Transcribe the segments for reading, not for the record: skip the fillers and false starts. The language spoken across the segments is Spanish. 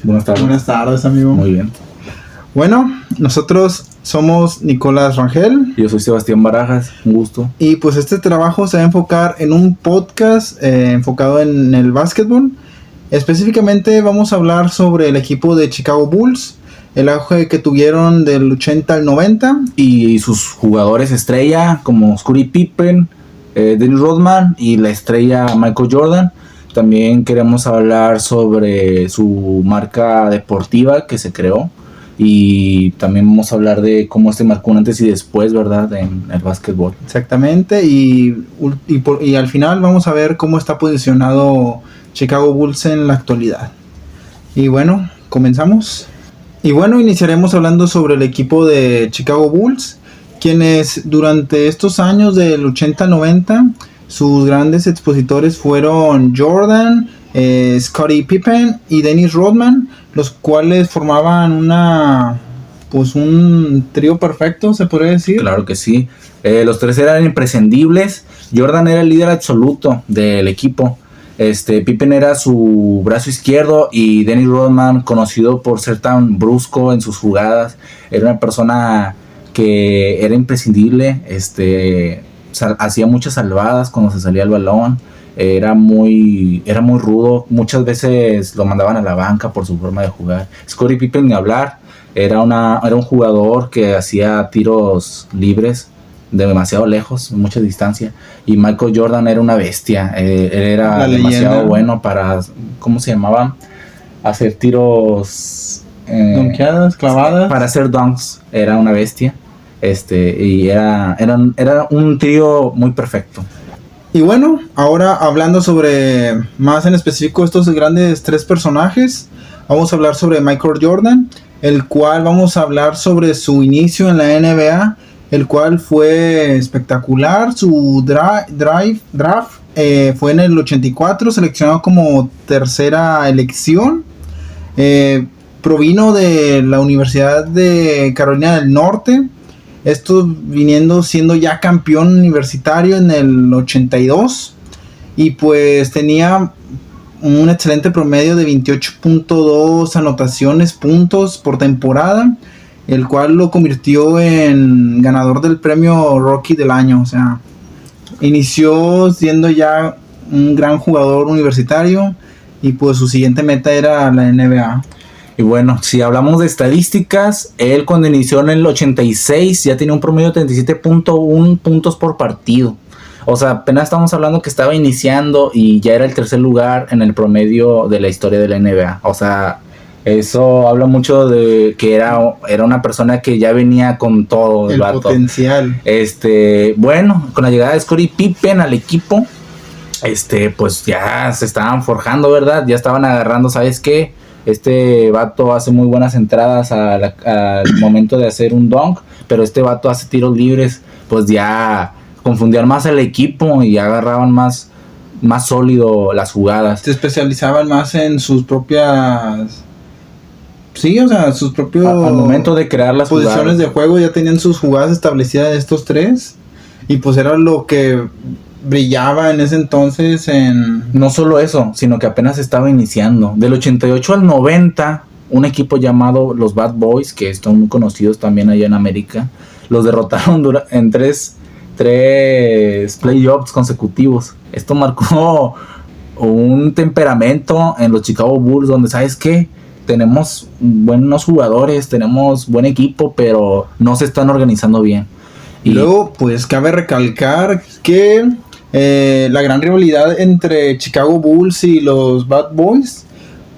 Buenas tardes. Buenas tardes, amigo. Muy bien. Bueno, nosotros somos Nicolás Rangel. Yo soy Sebastián Barajas, un gusto. Y pues este trabajo se va a enfocar en un podcast enfocado en el básquetbol. Específicamente vamos a hablar sobre el equipo de Chicago Bulls, el auge que tuvieron del 80 al 90. Y sus jugadores estrella como Scottie Pippen, Dennis Rodman y la estrella Michael Jordan. También queremos hablar sobre su marca deportiva que se creó. Y también vamos a hablar de cómo marcó un antes y después, ¿verdad? En el básquetbol. Exactamente. Y al final vamos a ver cómo está posicionado Chicago Bulls en la actualidad. Y bueno, comenzamos. Y bueno, iniciaremos hablando sobre el equipo de Chicago Bulls, quienes durante estos años del 80 al 90, sus grandes expositores fueron Jordan, Scottie Pippen y Dennis Rodman, los cuales formaban un trío perfecto, se podría decir. Claro que sí. Los tres eran imprescindibles. Jordan era el líder absoluto del equipo. Pippen era su brazo izquierdo y Dennis Rodman, conocido por ser tan brusco en sus jugadas, era una persona que era imprescindible. Hacía muchas salvadas cuando se salía el balón. Era muy rudo. Muchas veces lo mandaban a la banca por su forma de jugar. Scottie Pippen, ni hablar, era un jugador que hacía tiros libres de demasiado lejos, mucha distancia. Y Michael Jordan era una bestia. Él era demasiado bueno para, ¿cómo se llamaba? Hacer tiros, donkeadas, clavadas. Para hacer dunks. Era una bestia. Y era un trío muy perfecto. Y bueno, ahora hablando sobre más en específico estos grandes tres personajes, vamos a hablar sobre Michael Jordan, el cual vamos a hablar sobre su inicio en la NBA, el cual fue espectacular. Su draft fue en el 84, seleccionado como tercera elección. Provino de la Universidad de Carolina del Norte. Esto siendo ya campeón universitario en el 82. Y pues tenía un excelente promedio de 28.2 anotaciones, puntos por temporada, el cual lo convirtió en ganador del premio Rookie del año. O sea, inició siendo ya un gran jugador universitario y pues su siguiente meta era la NBA. Y bueno, si hablamos de estadísticas, él cuando inició en el 86 ya tenía un promedio de 37.1 puntos por partido. O sea, apenas estamos hablando que estaba iniciando y ya era el tercer lugar en el promedio de la historia de la NBA. O sea, eso habla mucho de que era una persona que ya venía con todo el potencial. Bueno, con la llegada de Scottie Pippen al equipo, pues ya se estaban forjando, ¿verdad? Ya estaban agarrando, ¿sabes qué? Este vato hace muy buenas entradas al momento de hacer un dunk, pero este vato hace tiros libres. Pues ya confundían más al equipo y agarraban más sólido las jugadas. Se especializaban más en sus propias... Sí, o sea, sus propios... Al momento de crear las posiciones jugadas de juego, ya tenían sus jugadas establecidas de estos tres. Y pues era lo que brillaba en ese entonces en... No solo eso, sino que apenas estaba iniciando. Del 88 al 90, un equipo llamado los Bad Boys, que son muy conocidos también allá en América, los derrotaron en tres playoffs consecutivos. Esto marcó un temperamento en los Chicago Bulls, donde, ¿sabes qué? Tenemos buenos jugadores, tenemos buen equipo, pero no se están organizando bien. Y luego, pues, cabe recalcar que la gran rivalidad entre Chicago Bulls y los Bad Boys,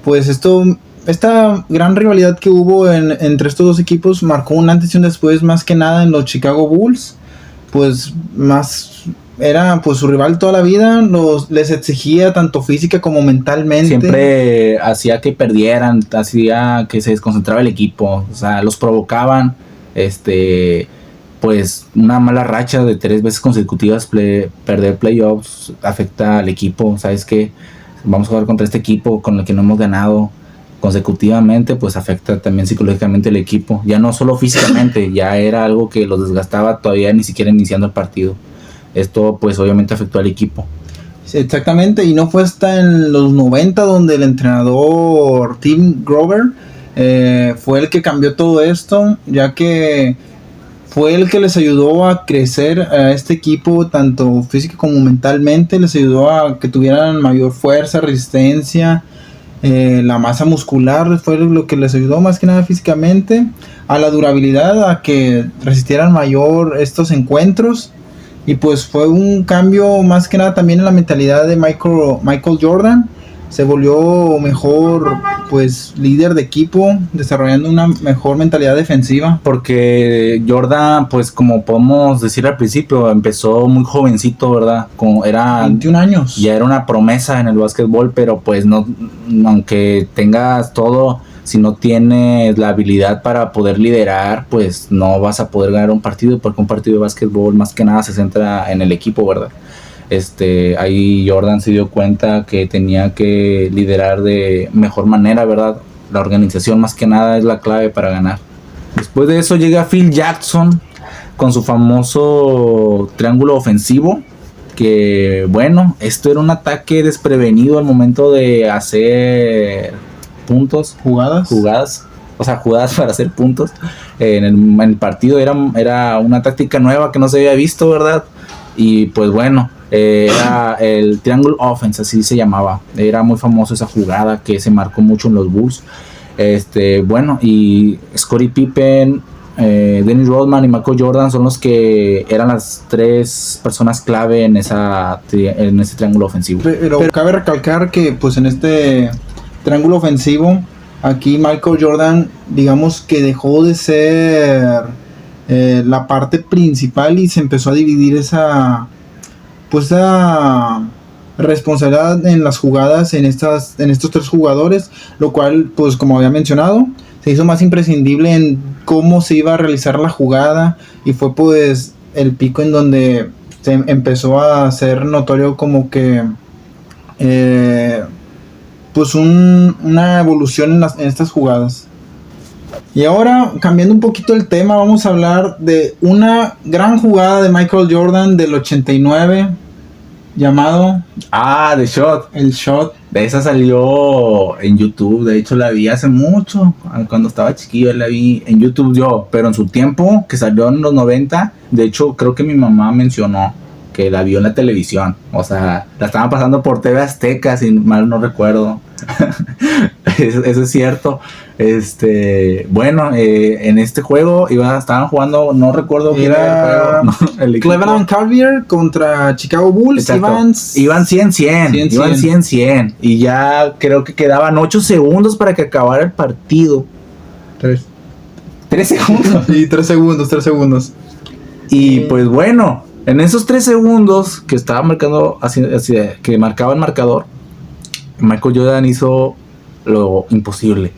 pues esta gran rivalidad que hubo entre estos dos equipos marcó un antes y un después, más que nada en los Chicago Bulls. Pues más era pues su rival toda la vida, les exigía tanto física como mentalmente. Siempre hacía que perdieran, hacía que se desconcentraba el equipo, o sea, los provocaban. Pues una mala racha de 3 veces consecutivas perder playoffs afecta al equipo. ¿Sabes qué? Vamos a jugar contra este equipo con el que no hemos ganado consecutivamente, pues afecta también psicológicamente al equipo. Ya no solo físicamente, ya era algo que los desgastaba todavía ni siquiera iniciando el partido. Esto pues obviamente afectó al equipo. Exactamente, y no fue hasta en los 90 donde el entrenador Tim Grover fue el que cambió todo esto, ya que fue el que les ayudó a crecer a este equipo, tanto física como mentalmente, les ayudó a que tuvieran mayor fuerza, resistencia, la masa muscular fue lo que les ayudó más que nada físicamente, a la durabilidad, a que resistieran mayor estos encuentros. Y pues fue un cambio más que nada también en la mentalidad de Michael Jordan. Se volvió mejor, pues, líder de equipo, desarrollando una mejor mentalidad defensiva. Porque Jordan, pues como podemos decir al principio, empezó muy jovencito, ¿verdad? Como era 21 años. Ya era una promesa en el básquetbol, pero pues no, aunque tengas todo, si no tienes la habilidad para poder liderar, pues no vas a poder ganar un partido, porque un partido de básquetbol más que nada se centra en el equipo, ¿verdad? Ahí Jordan se dio cuenta que tenía que liderar de mejor manera, ¿verdad? La organización más que nada es la clave para ganar. Después de eso llega Phil Jackson con su famoso triángulo ofensivo, que bueno, esto era un ataque desprevenido al momento de hacer puntos, jugadas, o sea, jugadas para hacer puntos en el partido. Era una táctica nueva que no se había visto, ¿verdad? Y pues bueno, era el Triangle Offense, así se llamaba. Era muy famoso esa jugada que se marcó mucho en los Bulls. Bueno, y Scottie Pippen, Dennis Rodman y Michael Jordan son los que eran las tres personas clave en ese triángulo ofensivo. Pero cabe recalcar que pues en este triángulo ofensivo, aquí Michael Jordan, digamos que dejó de ser la parte principal y se empezó a dividir esa responsabilidad en las jugadas en estos tres jugadores, lo cual, pues como había mencionado, se hizo más imprescindible en cómo se iba a realizar la jugada, y fue pues el pico en donde se empezó a hacer notorio como que pues una evolución en estas jugadas. Y ahora, cambiando un poquito el tema, vamos a hablar de una gran jugada de Michael Jordan del 89, llamado The Shot. El Shot. De esa salió en YouTube, de hecho la vi hace mucho, cuando estaba chiquillo la vi en YouTube yo, pero en su tiempo, que salió en los 90, de hecho creo que mi mamá mencionó que la vio en la televisión, o sea, la estaban pasando por TV Azteca, si mal no recuerdo. Eso es cierto. Bueno, en este juego estaban jugando, no recuerdo qué era el juego. El Cleveland Cavaliers contra Chicago Bulls. Iban 100. Y ya creo que quedaban 8 segundos para que acabara el partido. 3 segundos. Y 3 segundos. Y pues bueno, en esos 3 segundos que estaba marcando, que marcaba el marcador, Michael Jordan hizo lo imposible.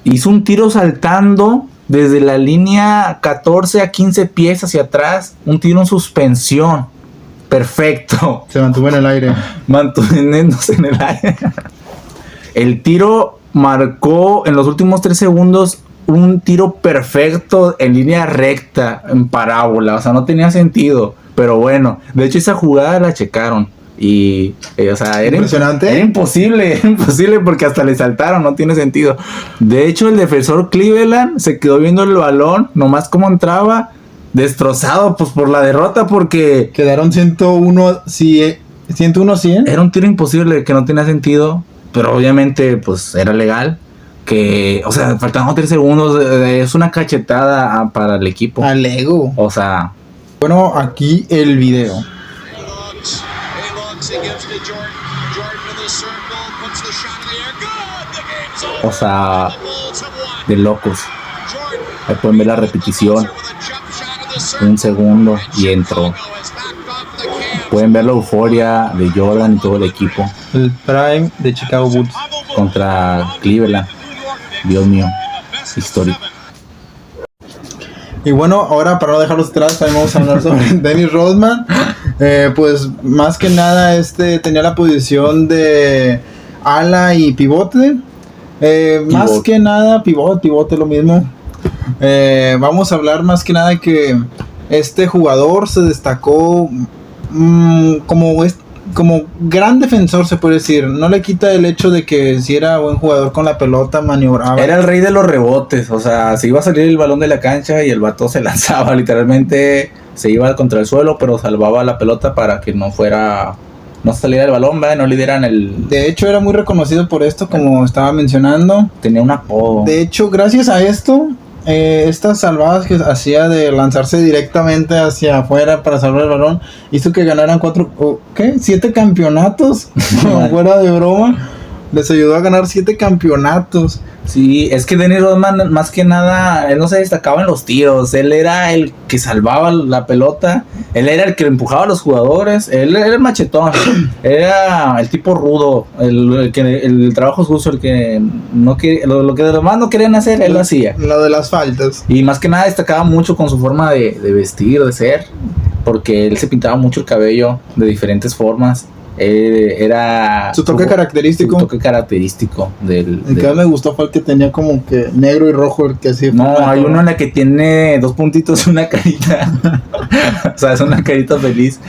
Hizo un tiro saltando desde la línea 14 a 15 pies hacia atrás. Un tiro en suspensión. Perfecto. Se mantuvo en el aire. Manteniéndose en el aire. El tiro marcó en los últimos 3 segundos un tiro perfecto en línea recta, en parábola. O sea, no tenía sentido. Pero bueno, de hecho esa jugada la checaron. Y, o sea, era impresionante. Era imposible porque hasta le saltaron, no tiene sentido. De hecho, el defensor Cleveland se quedó viendo el balón, nomás como entraba, destrozado pues por la derrota, porque quedaron 101-100. Era un tiro imposible que no tenía sentido, pero obviamente pues era legal. Que, o sea, faltaban 3 segundos, es una cachetada para el equipo. Al ego. O sea. Bueno, aquí el video. O sea, de locos. Ahí pueden ver la repetición. 1 segundo y entró. Pueden ver la euforia de Jordan y todo el equipo. El prime de Chicago Bulls contra Cleveland. Dios mío, histórico. Y bueno, ahora para no dejarlos atrás, también vamos a hablar sobre Dennis Rodman. Pues más que nada tenía la posición de ala y pivote. Más que nada pivote lo mismo. Vamos a hablar más que nada de que este jugador se destacó como como gran defensor, se puede decir. No le quita el hecho de que si era buen jugador con la pelota, maniobraba. Era el rey de los rebotes, o sea, se iba a salir el balón de la cancha y el vato se lanzaba, literalmente se iba contra el suelo, pero salvaba la pelota para que no saliera el balón, ¿verdad? No le dieran el... De hecho, era muy reconocido por esto, como estaba mencionando. Tenía un apodo. De hecho, gracias a esto, estas salvadas que hacía de lanzarse directamente hacia afuera para salvar el balón, hizo que ganaran 7 campeonatos. Fuera de broma, les ayudó a ganar 7 campeonatos. Sí, es que Dennis Rodman, más que nada, él no se destacaba en los tiros, él era el que salvaba la pelota, él era el que empujaba a los jugadores, él era el machetón, era el tipo rudo, el trabajo sucio, el que no quería, lo que los demás no querían hacer, él lo hacía. Lo de las faltas. Y más que nada destacaba mucho con su forma de vestir, de ser, porque él se pintaba mucho el cabello de diferentes formas. Era su toque característico. Su toque característico el que más me gustó fue el que tenía como que negro y rojo, el que así. No, hay uno en la que tiene 2 puntitos y una carita. O sea, es una carita feliz.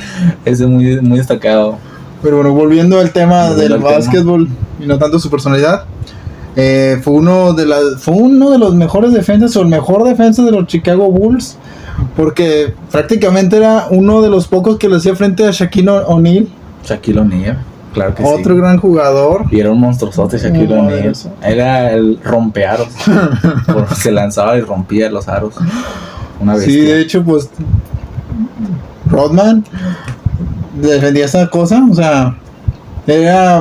Ese es muy, muy destacado. Pero bueno, volviendo al tema del básquetbol y no tanto su personalidad, fue uno de los mejores defensas o el mejor defensa de los Chicago Bulls, porque prácticamente era uno de los pocos que le hacía frente a Shaquille O'Neal. Shaquille O'Neal, claro que Otro gran jugador. Y era un monstruosote Shaquille O'Neal. Era el rompearos. Se lanzaba y rompía los aros. Una bestia. Sí, de hecho, pues Rodman defendía esa cosa, o sea,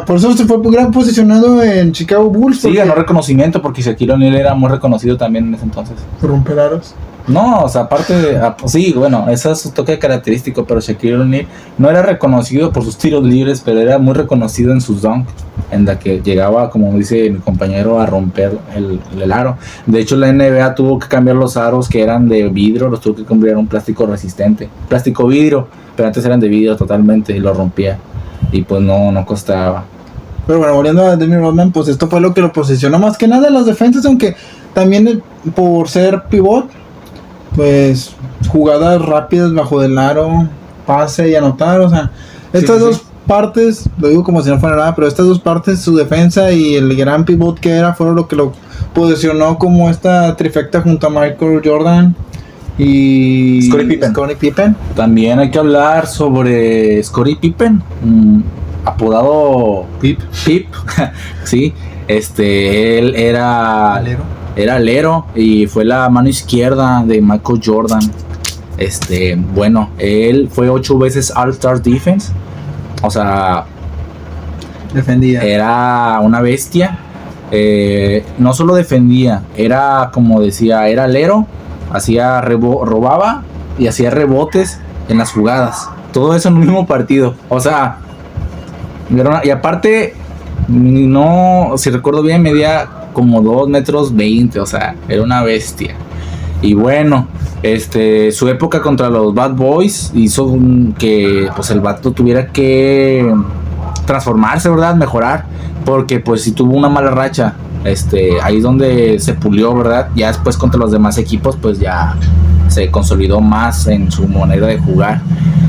por eso se fue gran posicionado en Chicago Bulls. Sí, ganó reconocimiento porque Shaquille O'Neal era muy reconocido también en ese entonces. Romper aros. No, o sea, aparte de... sí, bueno, ese es su toque característico, pero Shaquille O'Neal no era reconocido por sus tiros libres, pero era muy reconocido en sus dunks, en la que llegaba, como dice mi compañero, a romper el aro. De hecho, la NBA tuvo que cambiar los aros que eran de vidrio, los tuvo que cambiar a un plástico resistente, plástico vidrio, pero antes eran de vidrio totalmente y lo rompía, y pues no costaba. Pero bueno, volviendo a Dennis Rodman, pues esto fue lo que lo posicionó más que nada en las defensas, aunque también por ser pivot, pues jugadas rápidas bajo del aro, pase y anotar, o sea, estas dos partes, lo digo como si no fuera nada, pero estas dos partes, su defensa y el gran pivot que era, fueron lo que lo posicionó como esta trifecta junto a Michael Jordan y Scottie Pippen. También hay que hablar sobre Scottie Pippen, apodado Pip. Sí, él era alero y fue la mano izquierda de Michael Jordan. Bueno, él fue 8 veces All-Star Defense. O sea, defendía. Era una bestia. No solo defendía, era como decía, era alero, hacía robaba y hacía rebotes en las jugadas. Todo eso en un mismo partido. O sea, y aparte, no, si recuerdo bien, medía como 2 metros 20, o sea, era una bestia. Y bueno, su época contra los Bad Boys hizo que pues el vato tuviera que transformarse, ¿verdad? Mejorar, porque pues si tuvo una mala racha, ahí es donde se pulió, ¿verdad? Ya después contra los demás equipos pues ya se consolidó más en su manera de jugar.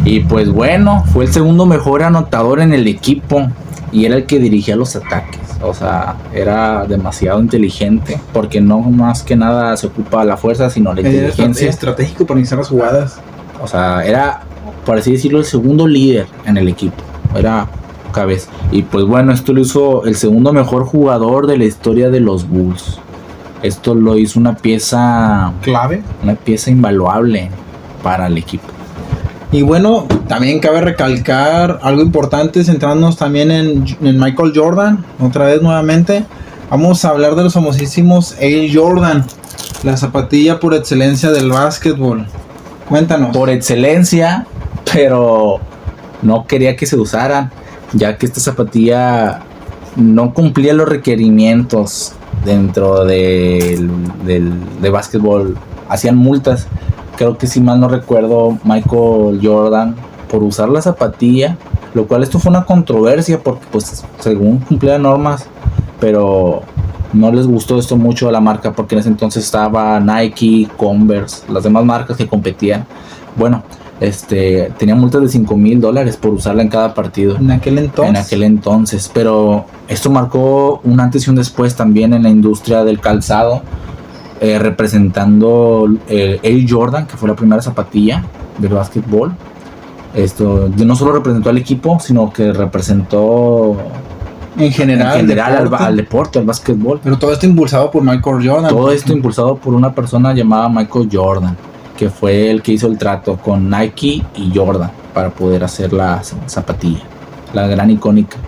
Y pues bueno, fue el segundo mejor anotador en el equipo y era el que dirigía los ataques. O sea, era demasiado inteligente, porque no más que nada se ocupa la fuerza, sino la inteligencia. Era estratégico para iniciar las jugadas. O sea, era, por así decirlo, el segundo líder en el equipo. Era cabeza. Y pues bueno, esto lo hizo el segundo mejor jugador de la historia de los Bulls. Esto lo hizo una pieza clave, una pieza invaluable para el equipo. Y bueno, también cabe recalcar algo importante, centrándonos también en Michael Jordan. Otra vez nuevamente vamos a hablar de los famosísimos Air Jordan, la zapatilla por excelencia del básquetbol. Cuéntanos. Por excelencia, pero no quería que se usaran, ya que esta zapatilla no cumplía los requerimientos dentro de básquetbol. Hacían multas. Creo que si mal no recuerdo, Michael Jordan, por usar la zapatilla, lo cual esto fue una controversia porque pues según cumplía normas, pero no les gustó esto mucho a la marca, porque en ese entonces estaba Nike, Converse, las demás marcas que competían. Bueno, tenía multas de $5,000 por usarla en cada partido. En aquel entonces. Pero esto marcó un antes y un después también en la industria del calzado, representando el Air Jordan, que fue la primera zapatilla del básquetbol. Esto no solo representó al equipo, sino que representó en general al deporte, al básquetbol. Pero todo esto impulsado por Michael Jordan. Todo esto impulsado por una persona llamada Michael Jordan, que fue el que hizo el trato con Nike y Jordan para poder hacer la zapatilla, la gran icónica.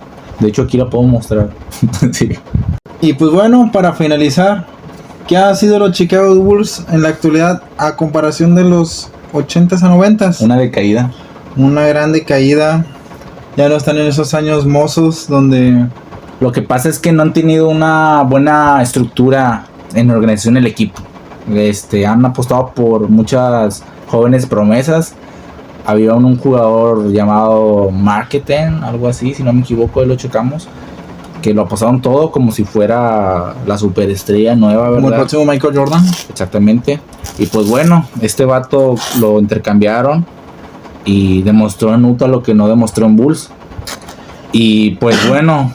De hecho, aquí la puedo mostrar. Sí. Y pues bueno, para finalizar, ¿qué ha sido los Chicago Bulls en la actualidad a comparación de los 80s a 90s? Una decaída. Una gran decaída. Ya no están en esos años mozos donde... Lo que pasa es que no han tenido una buena estructura en la organización del equipo. Han apostado por muchas jóvenes promesas. Había un jugador llamado Marketing, algo así, si no me equivoco, lo checamos, que lo apostaron todo como si fuera la superestrella nueva, ¿verdad? Como el próximo Michael Jordan. Exactamente. Y pues bueno, este vato lo intercambiaron y demostró en Utah lo que no demostró en Bulls. Y pues bueno,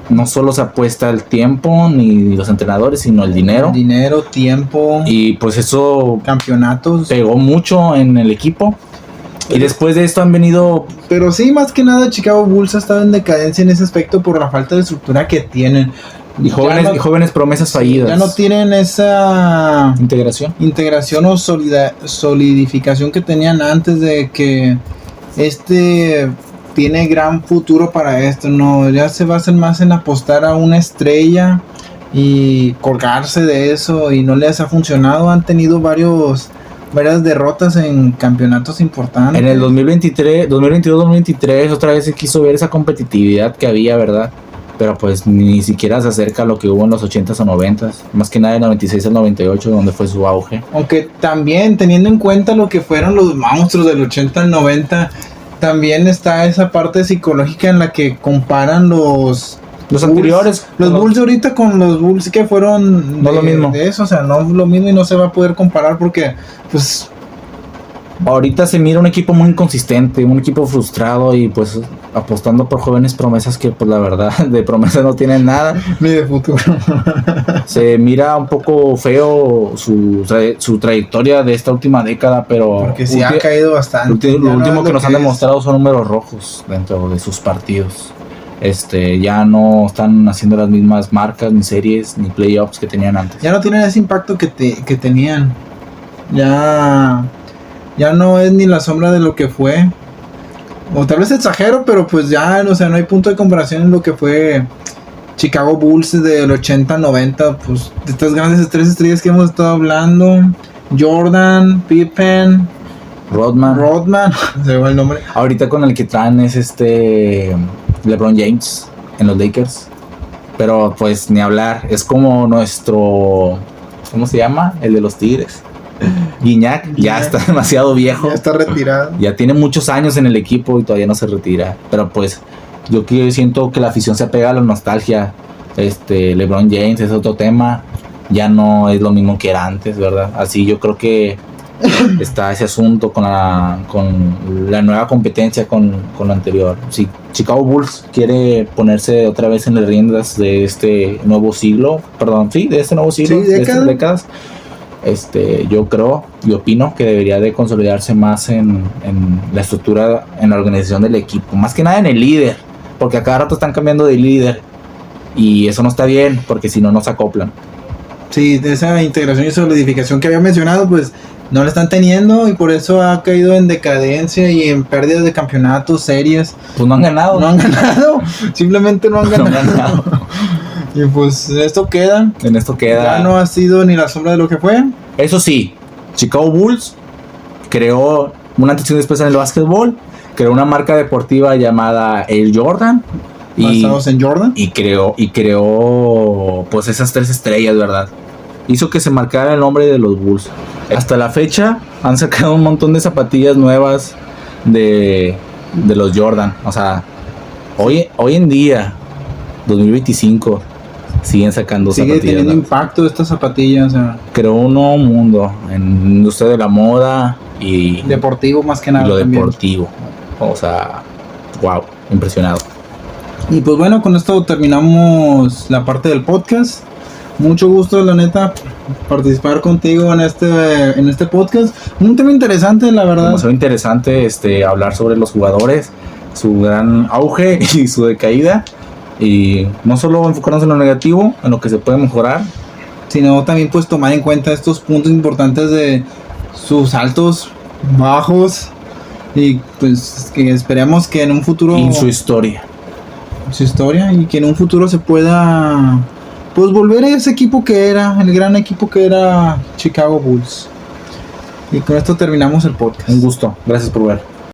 no solo se apuesta el tiempo ni los entrenadores, sino el dinero. Dinero, tiempo. Y pues eso... Campeonatos. Pegó mucho en el equipo. Y después de esto han venido... Pero sí, más que nada Chicago Bulls ha estado en decadencia en ese aspecto por la falta de estructura que tienen. Y jóvenes promesas fallidas. Ya no tienen esa... Integración o solidificación que tenían antes de que tiene gran futuro para esto. No, ya se basan más en apostar a una estrella y colgarse de eso y no les ha funcionado. Han tenido varias derrotas en campeonatos importantes. En el 2022-2023 otra vez se quiso ver esa competitividad que había, ¿verdad? Pero pues ni siquiera se acerca a lo que hubo en los 80s o 90s. Más que nada del 96 al 98, donde fue su auge. Aunque también, teniendo en cuenta lo que fueron los monstruos del 80 al 90, también está esa parte psicológica en la que comparan los anteriores. Los Bulls de ahorita con los Bulls que fueron no lo mismo. De eso, o sea, no lo mismo y no se va a poder comparar porque, pues... Ahorita se mira un equipo muy inconsistente, un equipo frustrado y pues apostando por jóvenes promesas que pues la verdad de promesas no tienen nada. Ni de futuro. Se mira un poco feo su trayectoria de esta última década, pero... Porque sí ha caído bastante. Lo último que nos han demostrado son números rojos dentro de sus partidos. Ya no están haciendo las mismas marcas, ni series, ni playoffs que tenían antes. Ya no tienen ese impacto que tenían. Ya no es ni la sombra de lo que fue. O tal vez exagero, pero pues ya, o sea, no hay punto de comparación en lo que fue Chicago Bulls del 80-90. Pues de estas grandes tres estrellas que hemos estado hablando. Jordan, Pippen, Rodman, se va el nombre. Ahorita con el que traen es LeBron James en los Lakers. Pero pues ni hablar, es como nuestro... ¿Cómo se llama? El de los Tigres. Guiñac ya está demasiado viejo. Ya está retirado. Ya tiene muchos años en el equipo y todavía no se retira. Pero pues yo siento que la afición se apega a la nostalgia. LeBron James es otro tema. Ya no es lo mismo que era antes, ¿verdad? Así yo creo que está ese asunto con la nueva competencia con lo anterior. Si Chicago Bulls quiere ponerse otra vez en las riendas de este nuevo siglo, de este nuevo siglo, sí, de estas décadas, yo creo y opino que debería de consolidarse más en la estructura, en la organización del equipo, más que nada en el líder, porque a cada rato están cambiando de líder y eso no está bien, porque si no, no se acoplan. Sí, de esa integración y solidificación que había mencionado, pues no la están teniendo y por eso ha caído en decadencia y en pérdidas de campeonatos, series. Pues no han ganado. Simplemente no han ganado. Y pues en esto queda. Ya no ha sido ni la sombra de lo que fue. Eso sí, Chicago Bulls creó una antes y después en el básquetbol. Creó una marca deportiva llamada Air Jordan. Basados en Jordan. Y creó pues esas tres estrellas, ¿verdad? Hizo que se marcara el nombre de los Bulls. Hasta la fecha han sacado un montón de zapatillas nuevas de los Jordan. O sea, hoy en día, 2025... siguen sacando zapatillas. Sigue teniendo impacto estas zapatillas. O sea. Creó un nuevo mundo en la industria de la moda, y Deportivo más que nada. y lo también. deportivo. O sea, wow, impresionado. Y pues bueno, con esto terminamos la parte del podcast. Mucho gusto, la neta, participar contigo en este podcast. Un tema interesante, la verdad. Demasiado interesante hablar sobre los jugadores, su gran auge y su decaída. Y no solo enfocarnos en lo negativo, en lo que se puede mejorar, Sino también pues tomar en cuenta estos puntos importantes de sus altos, bajos. Y pues que esperemos que en un futuro... y su historia. Su historia, y que en un futuro se pueda pues volver a ese equipo que era, el gran equipo que era Chicago Bulls. Y con esto terminamos el podcast. Un gusto. Gracias por ver.